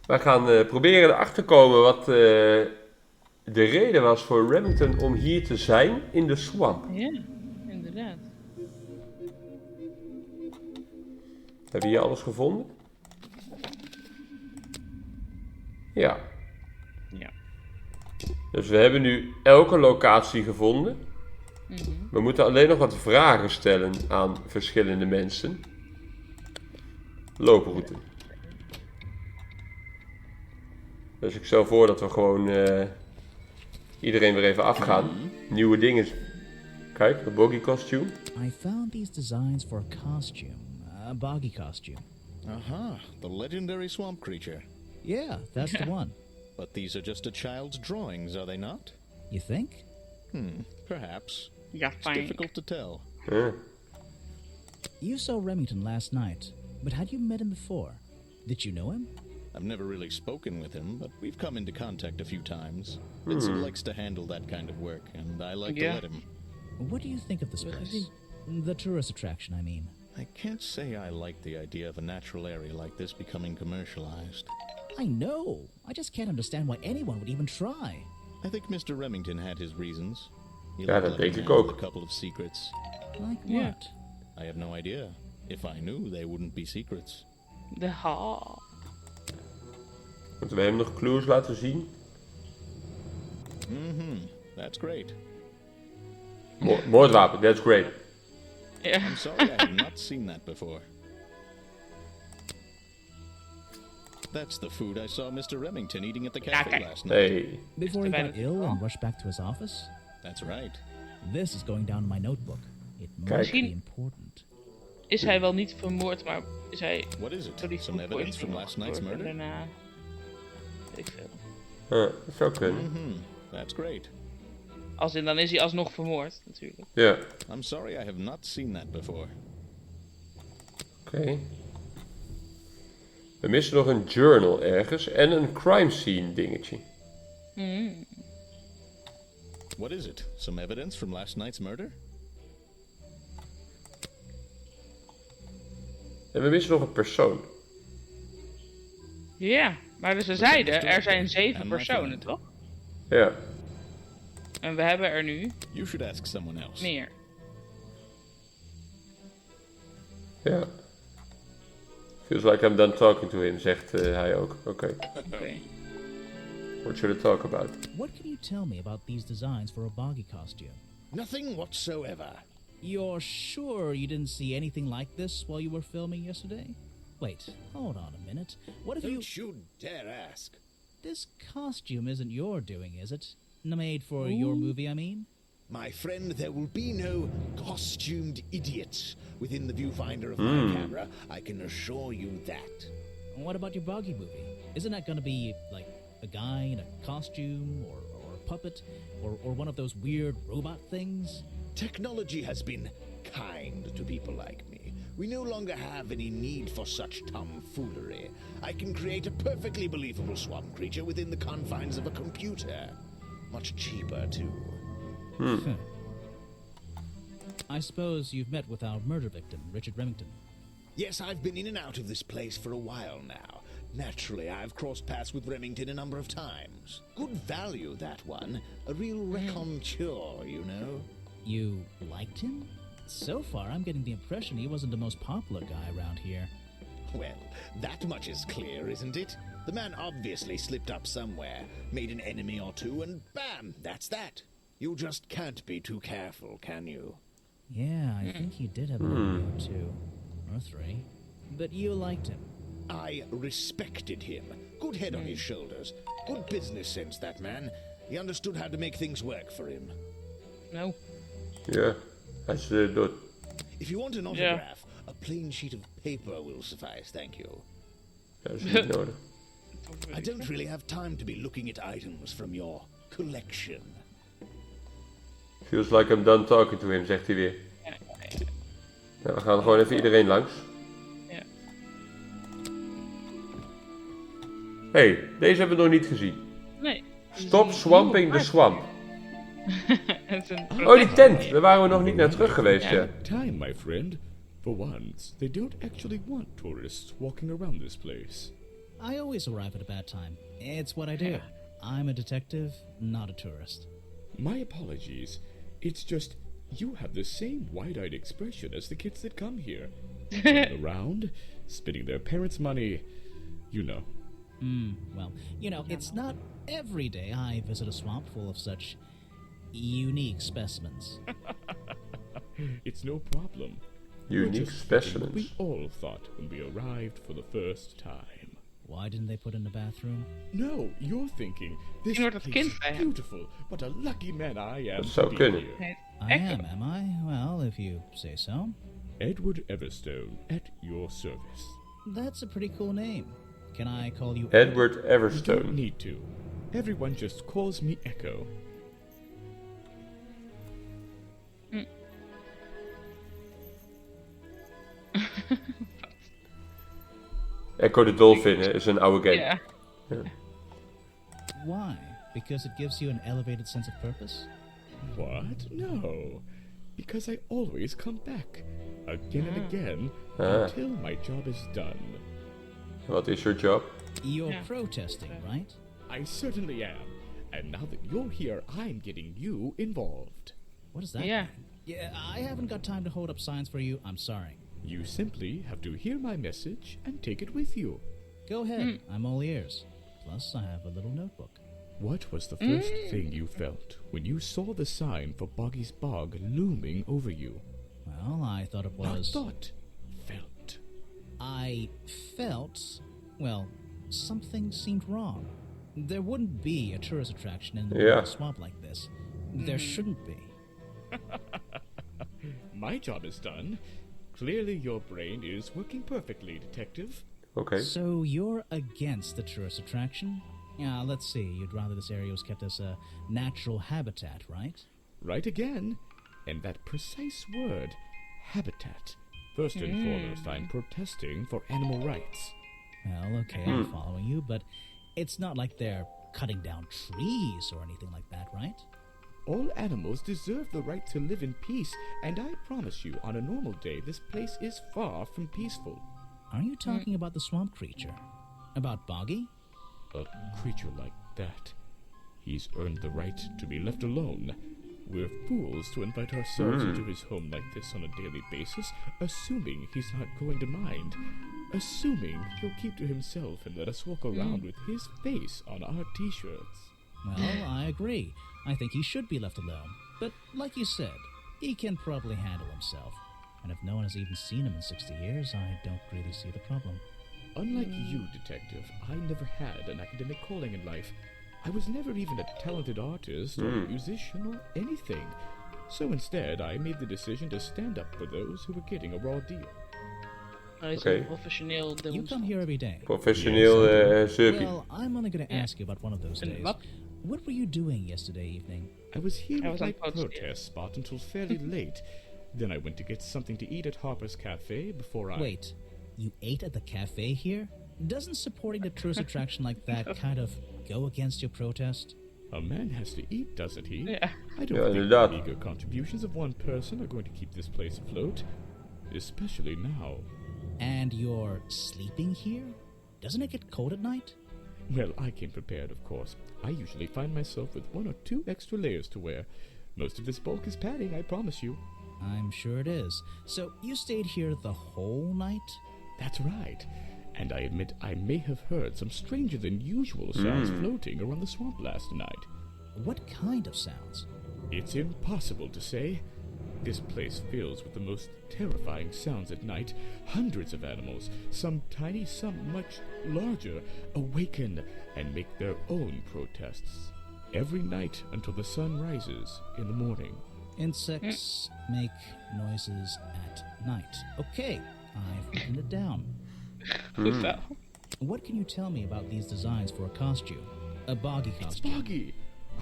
Wij gaan proberen erachter te komen wat de reden was voor Remington om hier te zijn in de swamp. Ja, inderdaad. Hebben we hier alles gevonden? Ja. Ja. Dus we hebben nu elke locatie gevonden. We moeten alleen nog wat vragen stellen aan verschillende mensen. Looproute. Dus ik stel voor dat we gewoon iedereen weer even afgaan. Nieuwe dingen. Kijk, de boggy costume. I found these designs for a costume, a boggy costume. Aha, the legendary swamp creature. Yeah, that's the one. But these are just a child's drawings, are they not? You think? Perhaps. Ja, It's fijn. difficult to tell. You saw Remington last night, but had you met him before? Did you know him? I've never really spoken with him, but we've come into contact a few times. Vincent likes to handle that kind of work, and I like to let him. What do you think of this place? The tourist attraction, I mean. I can't say I like the idea of a natural area like this becoming commercialized. I know. I just can't understand why anyone would even try. I think Mr. Remington had his reasons. He Ja, liked dat letting denk ik me in ook. with a couple of secrets. Like Yeah. what? I have no idea. If I knew, they wouldn't be secrets. De ha. Moeten we hem nog clues laten zien? That's great. Moordwapen, that's great. Ja. I'm sorry I have not seen that before. That's the food I saw Mr. Remington eating at the cafe kijk. last night. Nee. Before he Mr. got Benedict. ill and rushed back to his office? That's right. This is going down in my notebook. It must Kijk. be important. Is hij wel niet vermoord, maar is hij What is it? door die Some food evidence from poisoning last night's gestorven en murder? daarna... Weet ik veel. Dat zou kunnen. That's great. Als in, dan is hij alsnog vermoord, natuurlijk. Ja. I'm sorry I have not seen that before. Oké. We missen nog een journal ergens en een crime scene dingetje. What is it? Some evidence from last night's murder? En we missen nog een persoon. Ja, maar dus ze zeiden, er zijn 7 personen, toch? Ja. En we hebben er nu You should ask someone else. meer. Ja. Feels like I'm done talking to him, zegt hij ook. Oké. Oké. What should I talk about? What can you tell me about these designs for a boggy costume? Nothing whatsoever. You're sure you didn't see anything like this while you were filming yesterday? Wait, hold on a minute. What if Don't you dare ask. This costume isn't your doing, is it? Made for your movie, I mean? My friend, there will be no costumed idiots within the viewfinder of my camera. I can assure you that. And what about your boggy movie? Isn't that gonna be, like, a guy in a costume, or a puppet, or one of those weird robot things? Technology has been kind to people like me. We no longer have any need for such tomfoolery. I can create a perfectly believable swamp creature within the confines of a computer. Much cheaper, too. I suppose you've met with our murder victim, Richard Remington. Yes, I've been in and out of this place for a while now. Naturally, I've crossed paths with Remington a number of times. Good value, that one. A real raconteur, you know. You liked him? So far, I'm getting the impression he wasn't the most popular guy around here. Well, that much is clear, isn't it? The man obviously slipped up somewhere, made an enemy or two, and bam, that's that. You just can't be too careful, can you? Yeah, I think he did have an enemy or two. Or 3. But you liked him. I respected him. Good head on his shoulders. Good business sense, that man. He understood how to make things work for him. Nou, Ja. Hij is dood. If you want an autograph, a plain sheet of paper will suffice, thank you. Ja, dat is niet nodig. I don't really have time to be looking at items from your collection. Feels like I'm done talking to him, zegt hij weer. Nou, we gaan gewoon even iedereen langs. ja. Hey, deze hebben we nog niet gezien. Nee. Stop swamping the swamp. Het is een Oh, die tent. Daar waren we nog niet naar terug geweest, ja. Time, my friend. For once, they don't actually want tourists walking around this place. I always arrive at a bad time. It's what I do. Yeah. I'm a detective, not a tourist. My apologies. It's just you have the same wide-eyed expression as the kids that come here. Running around, spending their parents' money. You know. Well, it's not every day I visit a swamp full of such unique specimens. It's no problem. Unique You're just thinking specimens. We all thought when we arrived for the first time. Why didn't they put in the bathroom? No, you're thinking, this Misschien wordt het place kind is bij hem. beautiful. What a lucky man I am Dat to zou be kunnen. here. Nee, I am I? Well, if you say so. Edward Everstone, at your service. That's a pretty cool name. Can I call you Edward You don't Everstone. need to. Everyone just calls me Echo. Echo the Dolphin hè, is een oude game. ja. Why? Because it gives you an elevated sense of purpose? What? No. Because I always come back. Again and again. Ah. Until my job is done. Wat is your job? You're Yeah. protesting, right? I certainly am. And now that you're here, I'm getting you involved. What does that Yeah. mean? Yeah, I haven't got time to hold up signs for you. I'm sorry. You simply have to hear my message and take it with you. Go ahead. I'm all ears. Plus, I have a little notebook. What was the first thing you felt when you saw the sign for Boggy's Bog looming over you? Well, I thought it Not was... thought, felt. I felt... Well, something seemed wrong. There wouldn't be a tourist attraction in the middle of a swamp like this. There shouldn't be. My job is done. Clearly your brain is working perfectly, Detective. Oké. So you're against the tourist attraction? Yeah, let's see. You'd rather this area was kept as a natural habitat, right? Right again. And that precise word, habitat. First and foremost, I'm protesting for animal rights. Well, okay, I'm following you, but it's not like they're cutting down trees or anything like that, right? All animals deserve the right to live in peace, and I promise you, on a normal day, this place is far from peaceful. Are you talking about the swamp creature? About Boggy? A creature like that. He's earned the right to be left alone. We're fools to invite ourselves into his home like this on a daily basis, assuming he's not going to mind. Assuming he'll keep to himself and let us walk around with his face on our t-shirts. Well, I agree. I think he should be left alone. But like you said, he can probably handle himself. And if no one has even seen him in 60 years, I don't really see the problem. Unlike you, Detective, I never had an academic calling in life. I was never even a talented artist or musician or anything. So instead, I made the decision to stand up for those who were getting a raw deal. Hij is Oké. een professioneel You come demonstrant. here every day. Professioneel zeurpie. Well, I'm only going to ask you about one of those And days. what? What were you doing yesterday evening? I was here I with was my on protest. protest spot until fairly late. Then I went to get something to eat at Harper's Cafe before I... Wait, you ate at the cafe here? Doesn't supporting the tourist attraction like that kind of go against your protest? A man has to eat, doesn't he? Yeah. I don't Ja, think inderdaad. the meager contributions of one person are going to keep this place afloat. Especially now. And you're sleeping here? Doesn't it get cold at night? Well, I came prepared, of course. I usually find myself with 1 or 2 extra layers to wear. Most of this bulk is padding, I promise you. I'm sure it is. So you stayed here the whole night? That's right. And I admit I may have heard some stranger than usual sounds floating around the swamp last night. What kind of sounds? It's impossible to say. This place fills with the most terrifying sounds at night. Hundreds of animals, some tiny, some much larger, awaken and make their own protests. Every night until the sun rises in the morning. Insects make noises at night. Okay, I've written it down. Goed zo. What can you tell me about these designs for a costume? A Boggy It's costume. Boggy!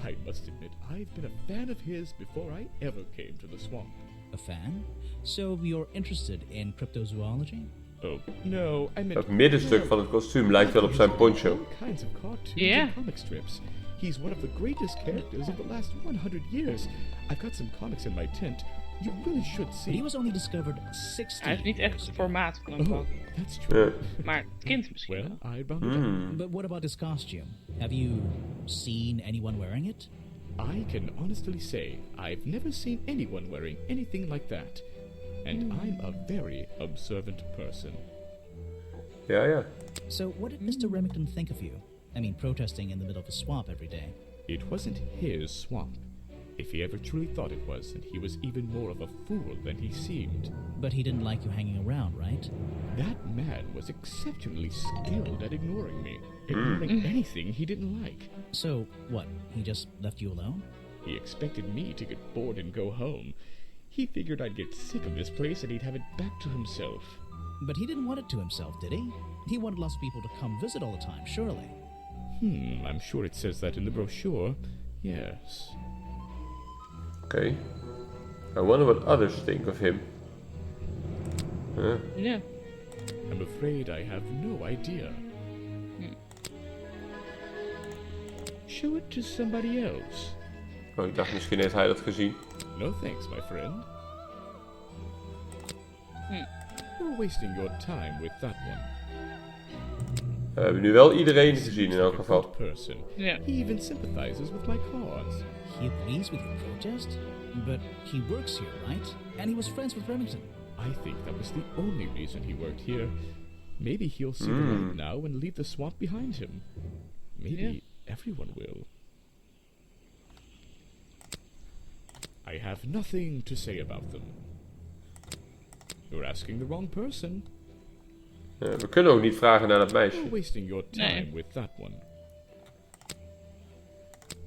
I must admit, I've been a fan of his before I ever came to the swamp. A fan? So you're interested in cryptozoology? Oh, no, I meant... Dat middenstuk van het kostuum lijkt wel op zijn poncho. All kinds of cartoons Yeah. and comic strips. He's one of the greatest characters of the last 100 years. I've got some comics in my tent. You really should But see. he was only discovered 60 Hij heeft niet echt years het ago. formaat van een Oh, bug. that's true. Ja. Maar het kind misschien Well, wel. I bound it up. But what about his costume? Have you seen anyone wearing it? I can honestly say I've never seen anyone wearing anything like that. And I'm a very observant person. Ja, ja. So what did Mr. Remington think of you? I mean, protesting in the middle of a swamp every day. It wasn't his swamp. If he ever truly thought it was, then he was even more of a fool than he seemed. But he didn't like you hanging around, right? That man was exceptionally skilled at ignoring me, ignoring anything he didn't like. So, what, he just left you alone? He expected me to get bored and go home. He figured I'd get sick of this place and he'd have it back to himself. But he didn't want it to himself, did he? He wanted lots of people to come visit all the time, surely. I'm sure it says that in the brochure. Yes. Oké. I wonder what others think of him. Huh? Ja. I'm afraid I have no idea. Show it to somebody else. Oh, ik dacht misschien heeft hij dat gezien. No thanks, my friend. You're wasting your time with that one. We hebben nu wel iedereen gezien in elk Like a geval. good person. Ja. He even sympathizes with my cause. He agrees with your protest? But he works here, right? And he was friends with Remington. I think that was the only reason he worked here. Maybe he'll see the light now and leave the swamp behind him. Maybe everyone will. I have nothing to say about them. You're asking the wrong person. We kunnen ook niet vragen naar dat meisje. You're wasting your time Nee. with that one.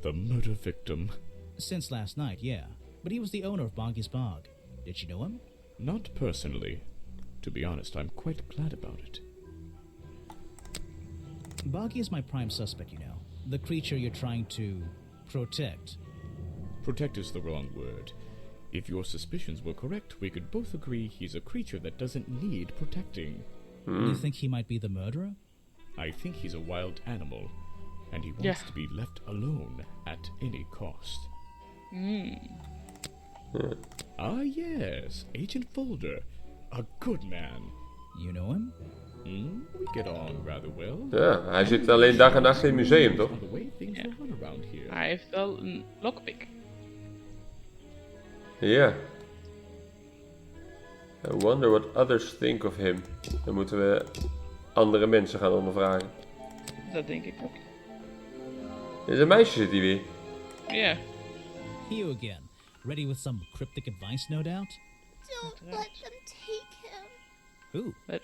The murder victim. Since last night, yeah. But he was the owner of Boggy's Bog. Did you know him? Not personally. To be honest, I'm quite glad about it. Boggy is my prime suspect, you know. The creature you're trying to protect. Protect is the wrong word. If your suspicions were correct, we could both agree he's a creature that doesn't need protecting. You think he might be the murderer? I think he's a wild animal, and he wants to be left alone at any cost. Ah yes, Agent Folder. A good man. You know him? We get on rather well. Ja, hij zit alleen dag en nacht in het museum, toch? On the way things will run around here. Hij heeft wel een lockpick. Ja. I wonder what others think of him. Dan moeten we andere mensen gaan ondervragen. Dat denk ik ook. Is een meisje zit hier weer. Ja. You again. Ready with some cryptic advice, no doubt? Don't let them take him. Who? Wat?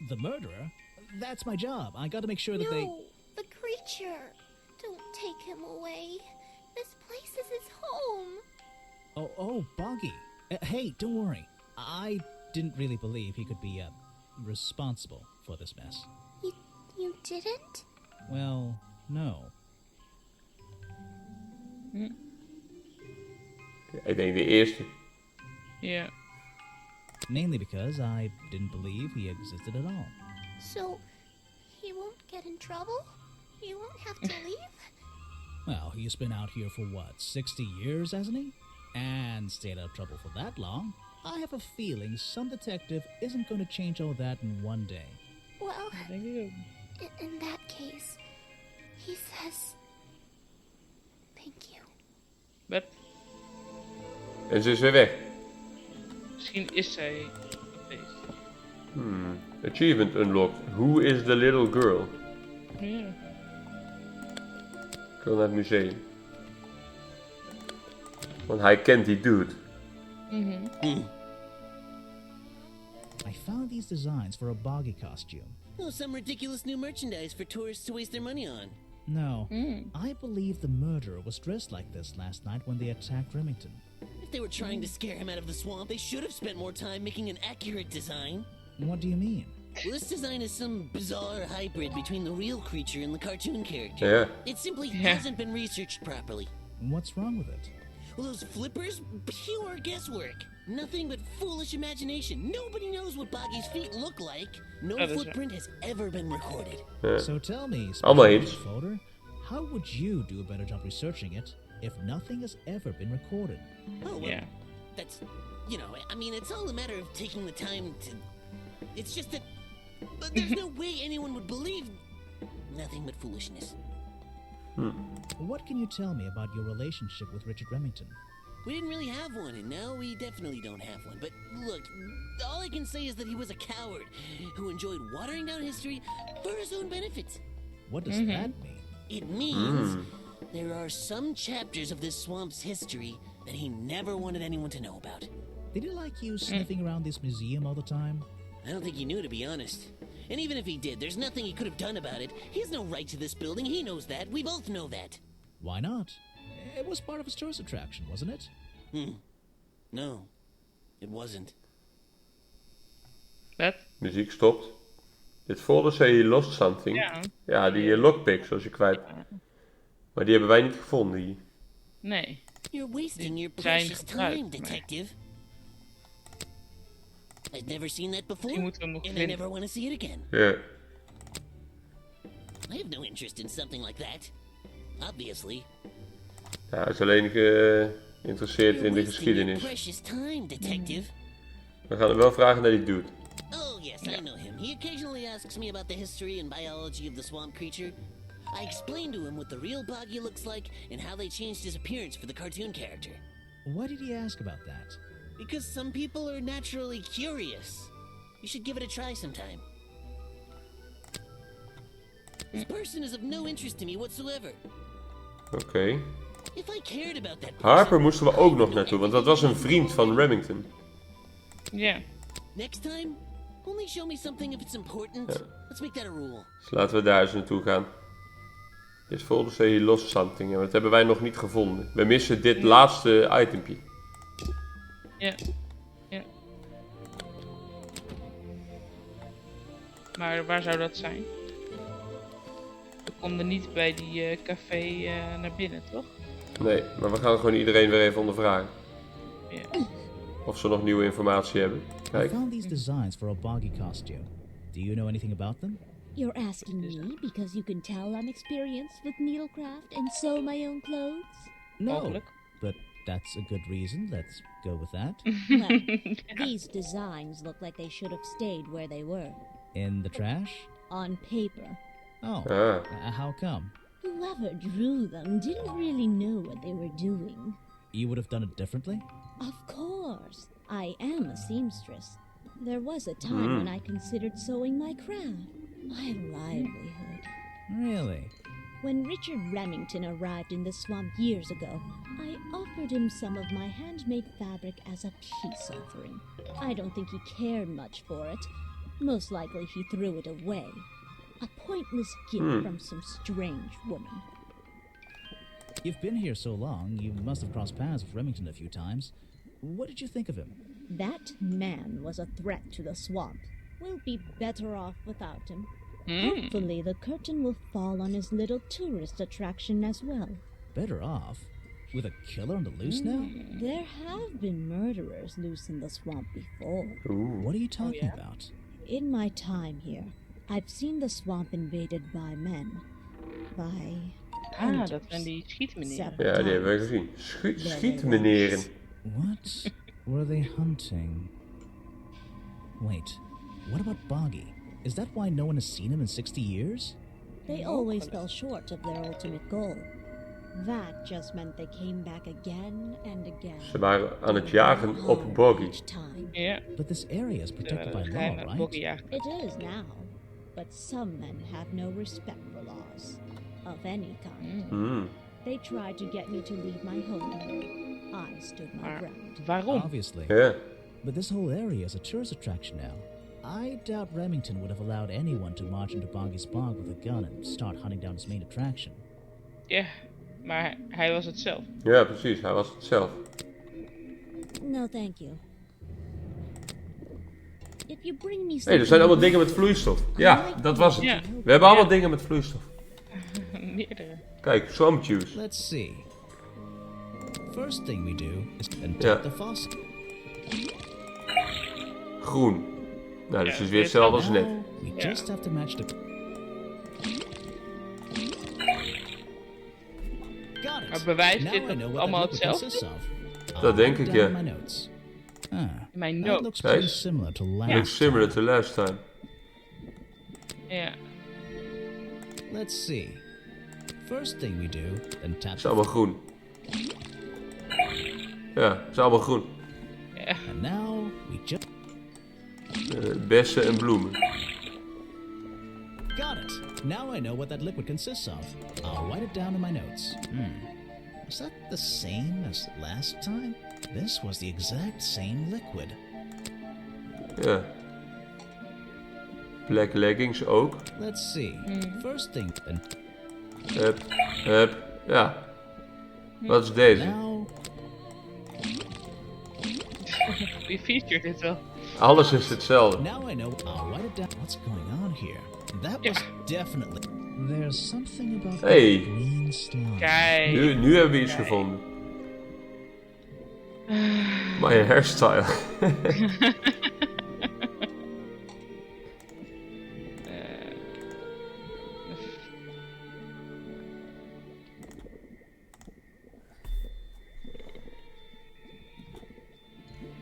The murderer? That's my job. I gotta make sure that they... No, the creature. Don't take him away. This place is his home. Oh, Boggy. Hey, don't worry. I didn't really believe he could be, responsible for this mess. You didn't? Well, no. Ik denk de eerste. Ja. Mainly because I didn't believe he existed at all. So, he won't get in trouble? He won't have to leave? Well, he's been out here for what, 60 years, hasn't he? And stayed out of trouble for that long. I have a feeling some detective isn't going to change all that in one day. Well, Dat denk ik ook. in that case, he says... Thank you. Wat? En ze is weer weg. Misschien is zij geweest. Achievement unlocked. Who is the little girl? Ja. Ik wil naar het museum. Want hij kent die dude. I found these designs for a Boggy costume. Oh, some ridiculous new merchandise for tourists to waste their money on. No, I believe the murderer was dressed like this last night when they attacked Remington. If they were trying to scare him out of the swamp, they should have spent more time making an accurate design. What do you mean? Well, this design is some bizarre hybrid between the real creature and the cartoon character. Ja. It simply hasn't been researched properly. What's wrong with it? Well, those flippers? Pure guesswork. Nothing but foolish imagination. Nobody knows what Boggy's feet look like. No Oh, that's footprint has ever been recorded. So tell me, Allemaal Special eens. Folder, how would you do a better job researching it if nothing has ever been recorded? Oh, well, Ja. that's, you know, I mean, it's all a matter of taking the time to... It's just that there's no way anyone would believe nothing but foolishness. What can you tell me about your relationship with Richard Remington? We didn't really have one, and now we definitely don't have one. But look, all I can say is that he was a coward who enjoyed watering down history for his own benefit. What does that mean? It means there are some chapters of this swamp's history that he never wanted anyone to know about. Did he like you sniffing around this museum all the time? I don't think he knew, to be honest. And even if he did, there's nothing he could have done about it. He has no right to this building. He knows that. We both know that. Why not? It was part of his tourist attraction, wasn't it? No, it wasn't. Wat? Muziek stopt. Dit folder say he lost something. Ja. Ja, die lockpicks was je kwijt. Maar die hebben wij niet gevonden hier. Nee. You're wasting your zijn precious gebruikt, time, maar- detective. I've never seen that before, Die moeten we nog and I vinden. never want to see it again. Ja. I have no interest in something like that. Obviously. Ja, hij is alleen geïnteresseerd You're in de wasting your geschiedenis. precious time, detective. We gaan hem wel vragen naar die dude. Oh, yes, I know him. He occasionally asks me about the history and biology of the swamp creature. I explained to him what the real Boggy looks like and how they changed his appearance for the cartoon character. Why did he ask about that? Because some people are naturally curious. You should give it a try sometime. This person is of no interest to me whatsoever. Oké. If I cared about that person, Harper moesten we ook nog naartoe, want dat was een vriend van Remington. Ja. next time, only show me something if it's important. Let's make that a rule. Dus laten we daar eens naartoe gaan. Dit folder say he lost something. En dat hebben wij nog niet gevonden. We missen dit laatste itempje. Ja. Ja. Maar waar zou dat zijn? We konden niet bij die café naar binnen, toch? Nee, maar we gaan gewoon iedereen weer even ondervragen. Ja. Of ze nog nieuwe informatie hebben. I Kijk. found these designs for a boggy costume. Do you know anything about them? You're asking me because you can tell I'm experienced with needlecraft and sew my own clothes? No, Mogelijk. but that's a good reason. Let's go with that. Well, these designs look like they should have stayed where they were. In the trash? On paper. Oh, Ah. How come? Whoever drew them didn't really know what they were doing. You would have done it differently? Of course. I am a seamstress. There was a time when I considered sewing my craft, my livelihood. Really? When Richard Remington arrived in the swamp years ago, I offered him some of my handmade fabric as a peace offering. I don't think he cared much for it. Most likely he threw it away. A pointless gift from some strange woman. You've been here so long, you must have crossed paths with Remington a few times. What did you think of him? That man was a threat to the swamp. We'll be better off without him. Hmm. Hopefully the curtain will fall on his little tourist attraction as well. Better off? With a killer on the loose now? There have been murderers loose in the swamp before. Oeh. What are you talking yeah? about? In my time here, I've seen the swamp invaded by men. By Ah, dat zijn die schietmanieren. Ja, die hebben we gezien. Schietmeneren. What were they hunting? Wait, what about Boggy? Is that why no one has seen him in 60 years? They always fell short of their ultimate goal. That just meant they came back again and again. Ze waren aan het jagen op Boggy. Each time. Ja. But this area is protected by law, Geheime right? bokkenjager. It is now, but some men have no respect for laws of any kind. They tried to get me to leave my home. I stood my Maar ground. waarom? Obviously. Ja. But this whole area is a tourist attraction now. I doubt Remington would have allowed anyone to march into Boggy's bog with a gun and start hunting down his main attraction. Ja, maar hij was het zelf. Ja, precies. Hij was het zelf. No, thank you. If you bring me Hé, er zijn allemaal dingen met vloeistof. Ja, dat was het. Ja. We hebben allemaal dingen met vloeistof. Meerdere. Kijk, swamp juice. Let's see. First thing we do is untap Ja. the faucet. Groen. Nou, dus Ja, het is weer dit hetzelfde als net. Now we Ja. just have to match the. Got it. Maar bewijst Now dit I dat know het what allemaal that liquid hetzelfde consists is? of. Dat denk ik, Down ja. my notes. Mijn That looks notes. pretty similar to last Looks similar time. to last time. Ja. Let's see. First thing we do, then tap. Het is allemaal groen. Ja, het is allemaal groen. And now we just Bessen en bloemen. got it. Now I know what that liquid consists of. I'll write it down in my notes. Was that the same as last time? This was the exact same liquid. Ja. Black leggings ook. Let's see. First thing, then Hup. Ja. Wat is deze? now Wie featured dit wel? Alles is hetzelfde. now I know. I'll write it down. What's going on here? That was definitely. There's something about Hey. the green slime. Kijk. Nu hebben we iets gevonden. My hairstyle.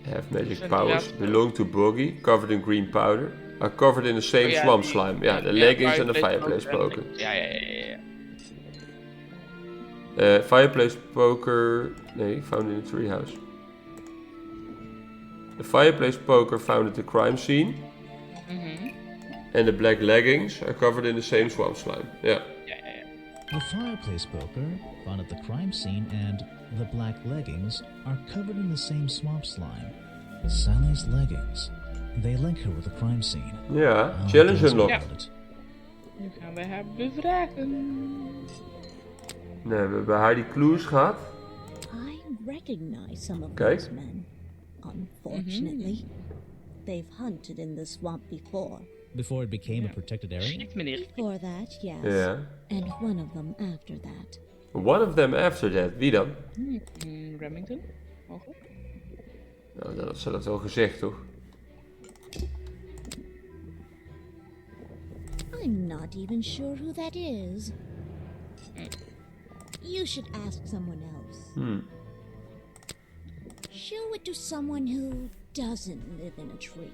Have magic powers. Belong to Boggy. Covered in green powder. Are covered in the same swamp slime. Ja, de leggings en de fireplace poker. Ja. Fireplace poker. Nee, found in a treehouse. The fireplace poker found at the crime scene. And the black leggings are covered in the same swamp slime. Ja. The fireplace poker found at the crime scene and the black leggings are covered in the same swamp slime. Sally's leggings. They link her with the crime scene. Ja, I'll challenge guess unlocked. about it. Nu gaan we haar bevragen. Nee, we hebben haar die clues gehad. I recognize some of Kijk. those men. Unfortunately, they've hunted in the swamp before. Before it became a protected area? Shit, meneer. Before that, yes. Ja. And one of them after that. One of them after that. Wie dan? Remington? Mogelijk? Nou, dat ze dat wel gezegd, toch? I'm not even sure who that is. You should ask someone else. Show it to someone who doesn't live in a tree.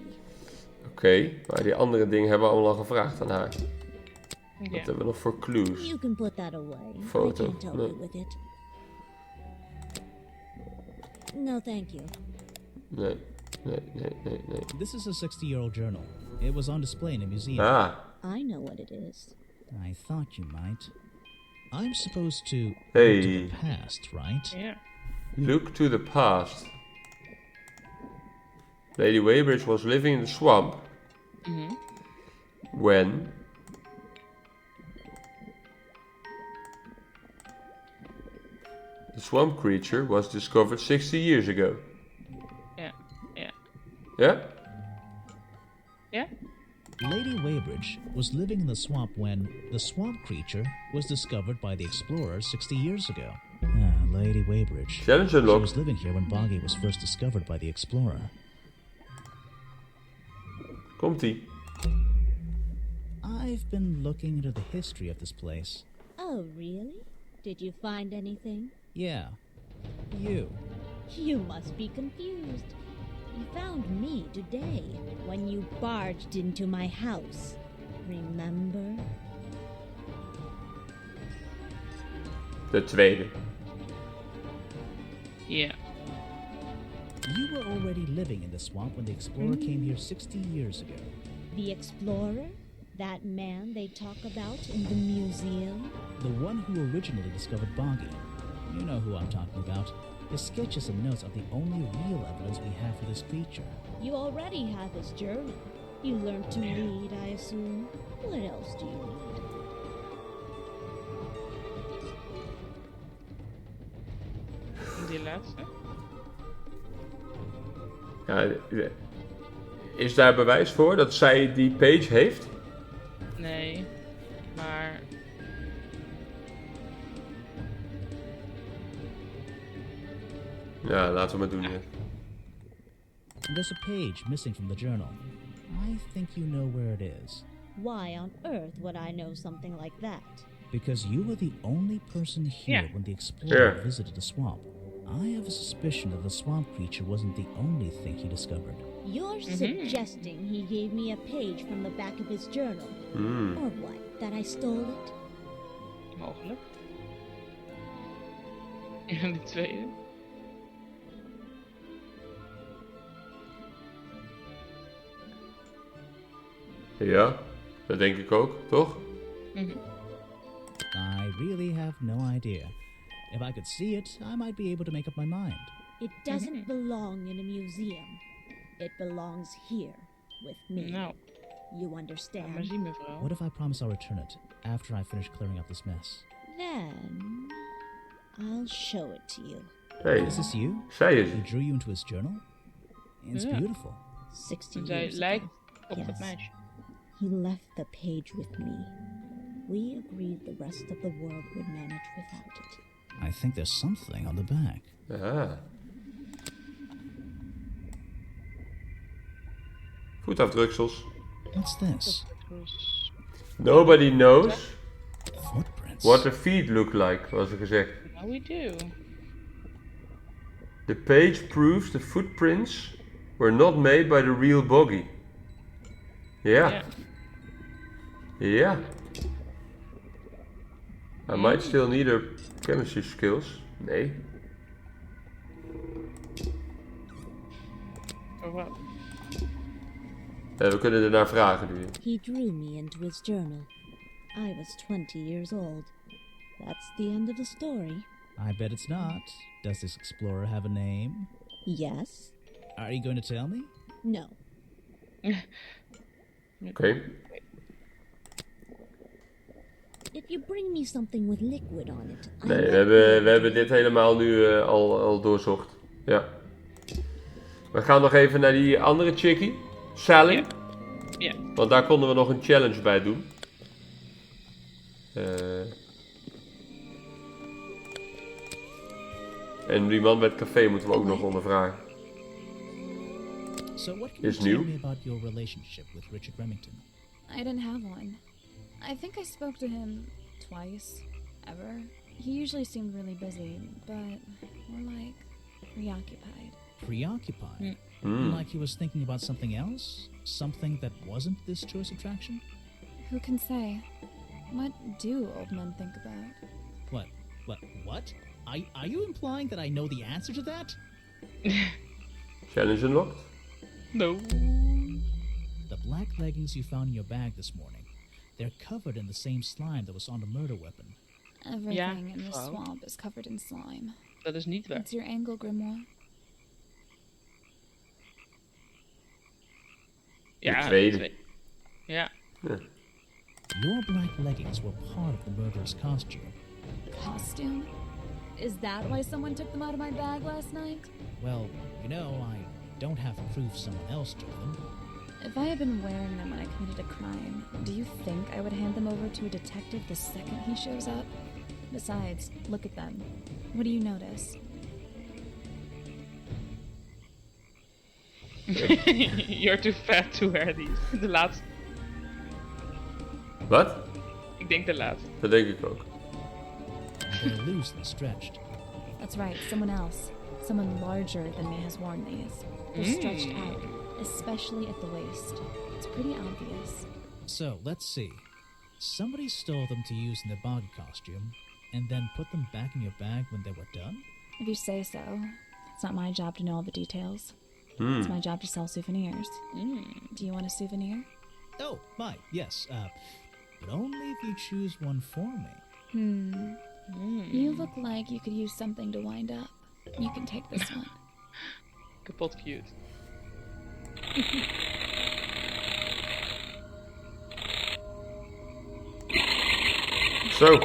Oké, maar die andere dingen hebben we allemaal al gevraagd aan haar. Wat Ja. hebben we nog voor clues? You can put that away. Photo. I can't help No. you with it. No, thank you. Nee. This is a 60-year-old journal. It was on display in a museum. Ah, I know what it is. I thought you might. I'm supposed to Hey. look to the past, right? Ja. look to the past. Lady Weybridge was living in the swamp when the swamp creature was discovered 60 years ago. Ja. Yeah? Ja? Lady Weybridge was living in the swamp when the swamp creature was discovered by the explorers 60 years ago. Lady Weybridge. Challenge She unlocked. was living here when Boggy was first discovered by the explorer. Komt-ie. I've been looking into the history of this place. Oh, really? Did you find anything? Yeah. You. You must be confused. You found me today when you barged into my house. Remember? De tweede. Ja. You were already living in the swamp when the explorer came here 60 years ago. The explorer? That man they talk about in the museum? The one who originally discovered Boggy. You know who I'm talking about. His sketches and notes are the only real evidence we have for this creature. You already have his journal. You learned to read, I assume. What else do you need? Die laatste. Ja, is daar bewijs voor dat zij die page heeft? Nee. Maar... Ja, laten we maar doen. Ja. There's a page missing from the journal. I think you know where it is. Why on earth would I know something like that? Because you were the only person here Yeah. when the explorer Yeah. visited the swamp. I have a suspicion that the swamp creature wasn't the only thing he discovered. You're suggesting he gave me a page from the back of his journal. Or what? That I stole it? Mogelijk. En de tweede. Ja, dat denk ik ook, toch? I really have no idea. If I could see it, I might be able to make up my mind. It doesn't belong in a museum. It belongs here, with me. Nou, You maar understand? zien mevrouw. What if I promise I'll return it after I finish clearing up this mess? Then, I'll show it to you. Hey, Is this you? zij is He het. drew you into his journal? It's Yeah. beautiful. 60 Zij years lijkt ago. op Yes. het meisje. He left the page with me. We agreed the rest of the world would manage without it. I think there's something on the back. Ah. Voetafdruksels. What's this? Dus, Nobody knows Footprints. what the feet look like, was er gezegd. now we do. The page proves the footprints were not made by the real boggy. Ja. Ja. Ja. I might still need her chemistry skills. Nee. Of wat? We kunnen ernaar vragen nu. He drew me into his journal. I was 20 years old. That's the end of the story. I bet it's not. Does this explorer have a name? Yes? Are you going to tell me? No. Oké. If you bring me something with liquid on it, I Nee, might we hebben dit helemaal nu al doorzocht. Ja. We gaan nog even naar die andere chickie. Sally. Ja. Ja. Want daar konden we nog een challenge bij doen. En die man bij het café moeten we ook nog ondervragen. So what can Is you tell new. me about your relationship with Richard Remington? I didn't have one. I think I spoke to him twice, ever. He usually seemed really busy, but more like preoccupied. Preoccupied? Like he was thinking about something else? Something that wasn't this choice attraction? Who can say? What do old men think about? What? Are you implying that I know the answer to that? Challenge unlocked. No. The black leggings you found in your bag this morning. They're covered in the same slime that was on the murder weapon. Everything in this wow. swamp is covered in slime. Dat is niet waar. What's your angle, Grimoire? Ja, tweede. twee. Ja. Your black leggings were part of the murderer's costume. Costume? Is that why someone took them out of my bag last night? Well, you know, I don't have proof someone else took them. If I had been wearing them when I committed a crime, do you think I would hand them over to a detective the second he shows up? Besides, look at them. What do you notice? You're too fat to wear these. De laatste. Wat? Ik denk de laatste. Dat denk ik ook. They're loose and stretched. That's right, someone else. Someone larger than me has worn these. They're stretched out, especially at the waist. It's pretty obvious. So, let's see. Somebody stole them to use in their bog costume, and then put them back in your bag when they were done? If you say so. It's not my job to know all the details. It's my job to sell souvenirs. Do you want a souvenir? Oh, my, yes, but only if you choose one for me. You look like you could use something to wind up. You can take this one. Kapot cute. Zo.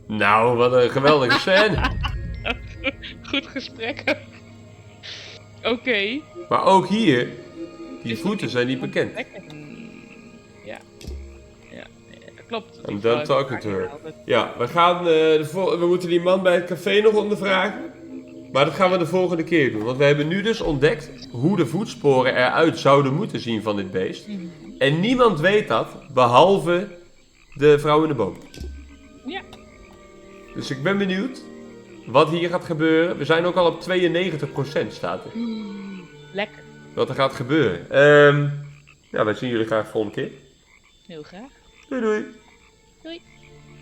Nou, wat een geweldige scène. Goed gesprek. Oké. Maar ook hier, die voeten zijn niet bekend. Ja. Ja, dat klopt. I'm done talking to her. Ja, we gaan, we moeten die man bij het café nog ondervragen. Maar dat gaan we de volgende keer doen. Want we hebben nu dus ontdekt hoe de voetsporen eruit zouden moeten zien van dit beest. En niemand weet dat, behalve de vrouw in de boom. Ja. Dus Dus ik ben benieuwd wat hier gaat gebeuren. We zijn ook al op 92% staat er. Lekker. Wat er gaat gebeuren. Ja, wij zien jullie graag volgende keer. Heel graag. Doei doei. Doei.